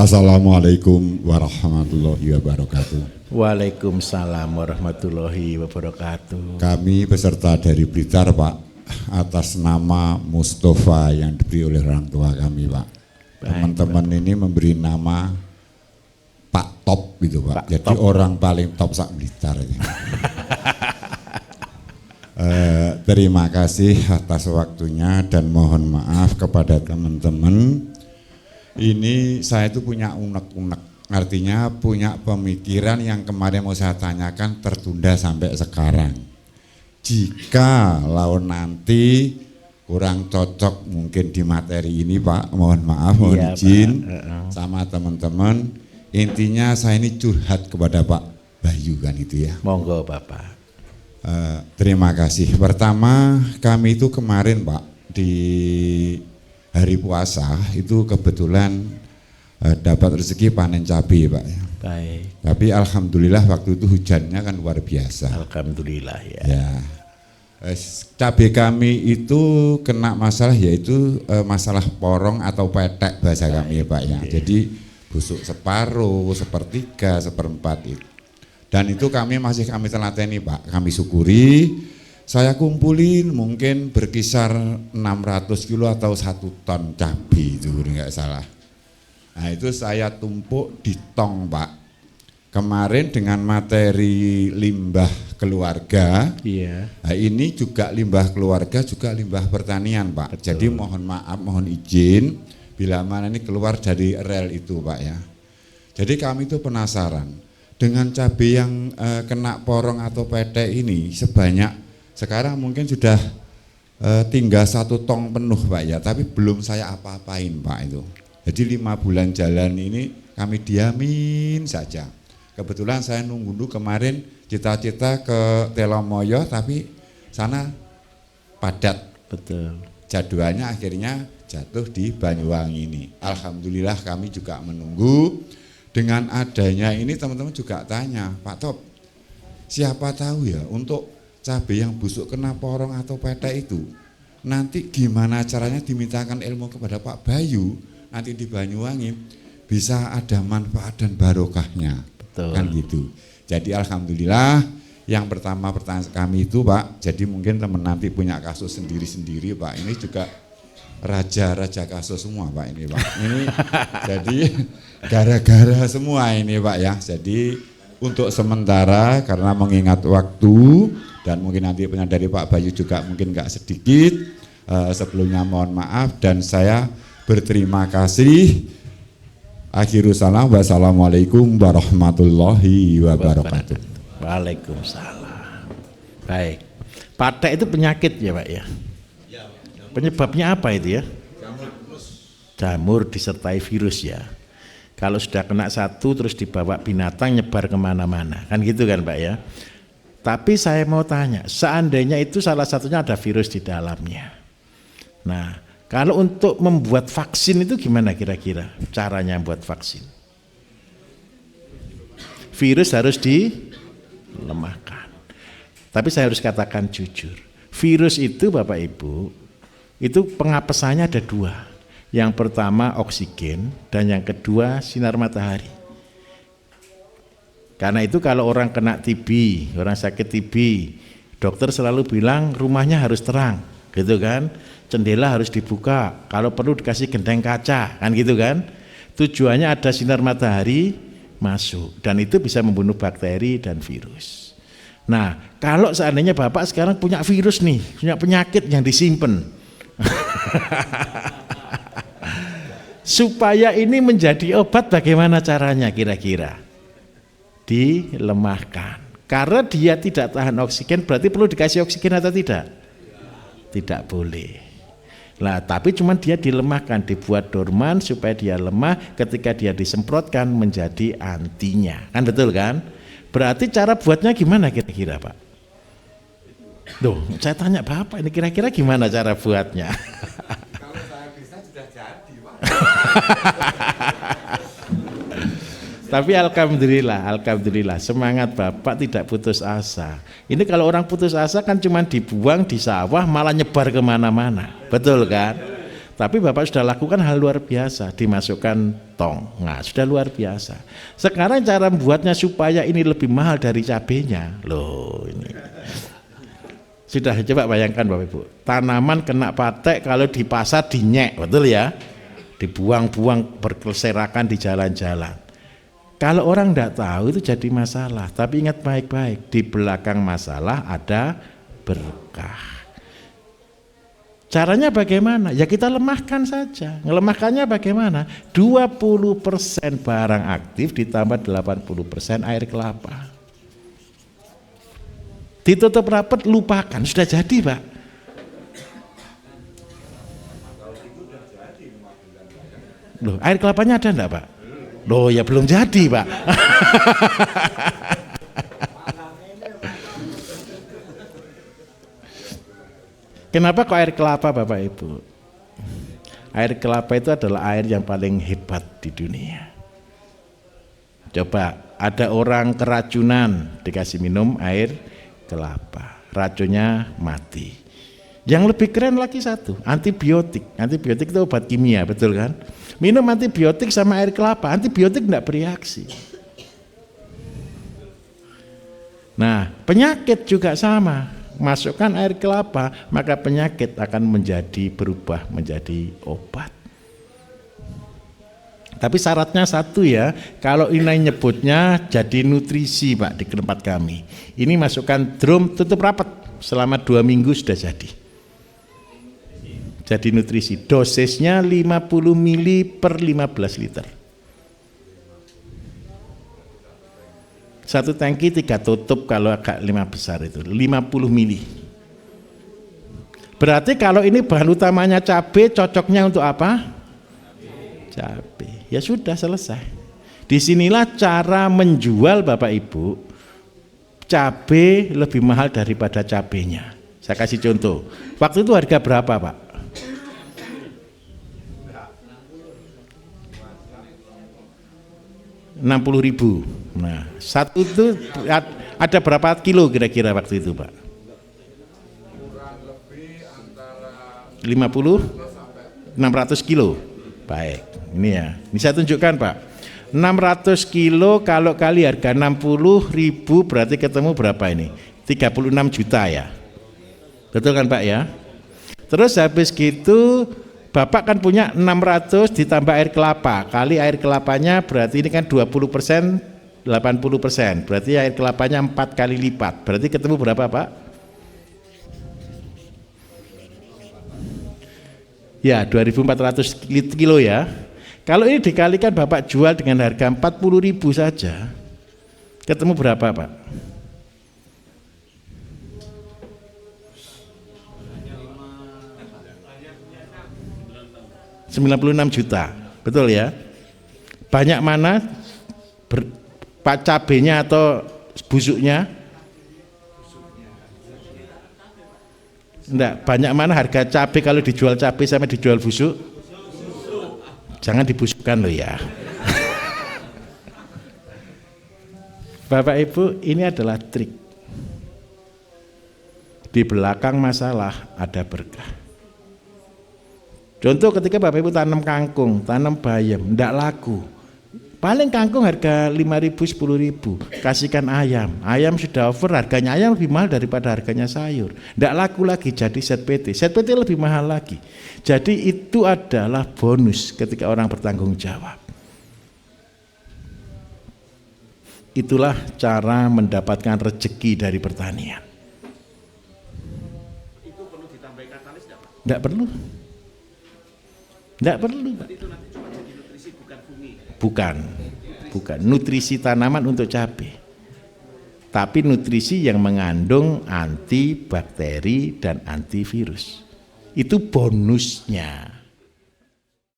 Assalamualaikum warahmatullahi wabarakatuh. Waalaikumsalam warahmatullahi wabarakatuh. Kami peserta dari Blitar, Pak, atas nama Mustafa yang diberi oleh orang tua kami, Pak. Teman-teman ini memberi nama Pak Top gitu, Pak. Jadi top. Orang paling top sak Blitar. Terima kasih atas waktunya dan mohon maaf kepada teman-teman. Ini saya itu punya unek-unek, artinya punya pemikiran yang kemarin mau saya tanyakan tertunda sampai sekarang. Jika lawan nanti kurang cocok mungkin di materi ini, Pak, mohon maaf, mohon izin sama teman-teman. Intinya saya ini curhat kepada Pak Bayu kan itu ya. Monggo Bapak. Terima kasih. Pertama kami itu kemarin, Pak, di hari puasa itu kebetulan dapat rezeki panen cabai, Pak. Baik. Tapi alhamdulillah waktu itu hujannya kan luar biasa. Alhamdulillah ya. Ya. Cabai kami itu kena masalah yaitu masalah porong atau petek bahasa kami ya, Pak ya. Jadi busuk separuh, sepertiga, seperempat itu. Dan itu kami telateni, Pak. Kami syukuri. Saya kumpulin mungkin berkisar 600 kilo atau 1 ton cabai itu enggak salah. Nah itu saya tumpuk di tong, Pak. Kemarin dengan materi limbah keluarga. Iya. Nah ini juga limbah keluarga juga limbah pertanian, Pak. Betul. Jadi mohon maaf, mohon izin bila mana ini keluar dari rel itu, Pak ya. Jadi kami itu penasaran dengan cabai yang kena porong atau petek ini sebanyak sekarang mungkin sudah tinggal 1 tong penuh, Pak ya, tapi belum saya apa-apain, Pak itu. Jadi 5 bulan jalan ini kami diamin saja. Kebetulan saya nunggu dulu kemarin cita-cita ke Telomoyo tapi sana padat. Betul. Jadwalnya akhirnya jatuh di Banyuwangi ini. Alhamdulillah kami juga menunggu. Dengan adanya ini teman-teman juga tanya, Pak Top, siapa tahu ya untuk cabai yang busuk kena porong atau petek itu nanti gimana caranya dimintakan ilmu kepada Pak Bayu nanti di Banyuwangi bisa ada manfaat dan barokahnya. Betul. Kan gitu. Jadi alhamdulillah yang pertama pertanyaan kami itu, Pak, jadi mungkin teman nanti punya kasus sendiri-sendiri, Pak. Ini juga raja-raja kasus semua, Pak, ini, Pak. Ini jadi gara-gara semua ini, Pak ya. Jadi untuk sementara karena mengingat waktu dan mungkin nanti dari Pak Bayu juga mungkin nggak sedikit, sebelumnya mohon maaf dan saya berterima kasih. Akhirul salam, wassalamualaikum warahmatullahi wabarakatuh. Waalaikumsalam. Baik. Patek itu penyakit ya, Pak ya? Penyebabnya apa itu ya? Jamur disertai virus ya. Kalau sudah kena satu terus dibawa binatang nyebar kemana-mana, kan gitu kan, Pak ya? Tapi saya mau tanya, seandainya itu salah satunya ada virus di dalamnya. Nah, kalau untuk membuat vaksin itu gimana kira-kira caranya buat vaksin? Virus harus dilemahkan. Tapi saya harus katakan jujur, virus itu Bapak Ibu, itu pengapesannya ada 2. Yang pertama oksigen dan yang kedua sinar matahari. Karena itu kalau orang kena TB, orang sakit TB, dokter selalu bilang rumahnya harus terang, gitu kan? Jendela harus dibuka, kalau perlu dikasih genteng kaca, kan gitu kan? Tujuannya ada sinar matahari masuk dan itu bisa membunuh bakteri dan virus. Nah, kalau seandainya Bapak sekarang punya virus nih, punya penyakit yang disimpan, supaya ini menjadi obat bagaimana caranya kira-kira? Dilemahkan. Karena dia tidak tahan oksigen berarti perlu dikasih oksigen atau tidak? Tidak boleh. Nah, tapi cuman dia dilemahkan, dibuat dorman supaya dia lemah, ketika dia disemprotkan menjadi antinya. Kan betul kan? Berarti cara buatnya gimana kira-kira, Pak? Loh, saya tanya Bapak ini kira-kira gimana cara buatnya? Kalau saya bisa sudah jadi, Pak. Tapi alhamdulillah semangat Bapak tidak putus asa. Ini kalau orang putus asa kan cuma dibuang di sawah malah nyebar kemana-mana, betul kan? Tapi Bapak sudah lakukan hal luar biasa, dimasukkan tong. Nah, sudah luar biasa. Sekarang cara membuatnya supaya ini lebih mahal dari cabenya. Loh, ini. Sudah, coba bayangkan Bapak Ibu. Tanaman kena patek kalau di pasar dinyek, betul ya? Dibuang-buang berserakan di jalan-jalan. Kalau orang tidak tahu itu jadi masalah. Tapi ingat baik-baik, di belakang masalah ada berkah. Caranya bagaimana? Ya kita lemahkan saja. Ngelemahkannya bagaimana? 20% barang aktif ditambah 80% air kelapa. Ditutup rapat, lupakan, sudah jadi Pak. Loh, air kelapanya ada enggak Pak? Loh ya belum jadi Pak. Kenapa kok air kelapa Bapak Ibu? Air kelapa itu adalah air yang paling hebat di dunia. Coba ada orang keracunan dikasih minum air kelapa, racunnya mati. Yang lebih keren lagi satu, antibiotik. Antibiotik itu obat kimia, betul kan? Minum antibiotik sama air kelapa, antibiotik tidak bereaksi. Nah, penyakit juga sama. Masukkan air kelapa, maka penyakit akan berubah menjadi obat. Tapi syaratnya satu ya, kalau ini nyebutnya jadi nutrisi Pak di tempat kami. Ini masukkan drum, tutup rapat, selama 2 minggu sudah jadi. Jadi nutrisi, dosisnya 50 mili per 15 liter. Satu tangki 3 tutup kalau agak 5 besar itu 50 mili. Berarti kalau ini bahan utamanya cabai, cocoknya untuk apa? Cabai. Ya sudah selesai. Disinilah cara menjual Bapak Ibu. Cabai lebih mahal daripada cabainya. Saya kasih contoh. Waktu itu harga berapa Pak? 60.000. Nah, satu itu ada berapa kilo kira-kira waktu itu Pak? Kurang lebih antara 50? 600 kilo. Baik, ini ya. Ini saya tunjukkan Pak. 600 kilo kalau kali harga 60.000 berarti ketemu berapa ini? 36 juta ya. Betul kan Pak ya? Terus habis gitu Bapak kan punya 600 ditambah air kelapa, kali air kelapanya berarti ini kan 20%, 80%, berarti air kelapanya 4 kali lipat, berarti ketemu berapa Pak? Ya 2.400 kilo ya. Kalau ini dikalikan Bapak jual dengan harga 40.000 saja, ketemu berapa Pak? 96 juta, betul ya? Banyak mana pak cabenya atau busuknya? Enggak, banyak mana harga cabai kalau dijual cabai sama dijual busuk? Jangan dibusukkan loh ya. Bapak Ibu, ini adalah trik. Di belakang masalah ada berkah. Contoh ketika Bapak Ibu tanam kangkung, tanam bayam, enggak laku. Paling kangkung harga 5.000, 10.000, kasihkan ayam. Ayam sudah over, harganya ayam lebih mahal daripada harganya sayur. Enggak laku lagi, jadi set PT. Set PT lebih mahal lagi. Jadi itu adalah bonus ketika orang bertanggung jawab. Itulah cara mendapatkan rezeki dari pertanian. Itu perlu ditambah katalis enggak Pak? Enggak perlu. Enggak perlu. Itu nanti cuma jadi nutrisi bukan fungi. Bukan nutrisi tanaman untuk cabai. Tapi nutrisi yang mengandung antibakteri dan antivirus. Itu bonusnya.